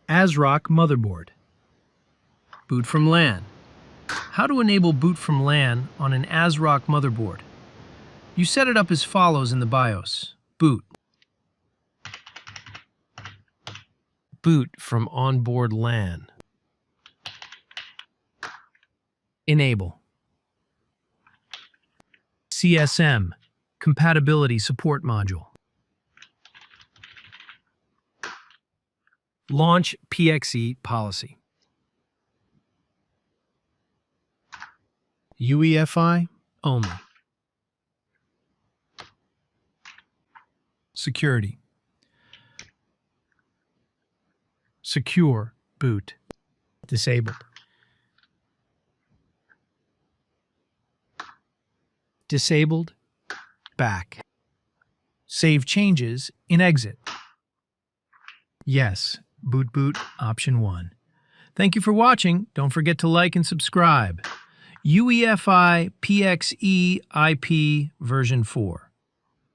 ASRock motherboard. Boot from LAN. How to enable boot from LAN on an ASRock motherboard. You set it up as follows in the BIOS. Boot. Boot from Onboard LAN. Enable. CSM, Compatibility Support Module. Launch PXE policy. UEFI only. Security. Secure boot. Disabled. Disabled. Back. Save changes in exit. Yes. Boot option 1. Thank you for watching. Don't forget to like and subscribe. UEFI PXE IP version 4.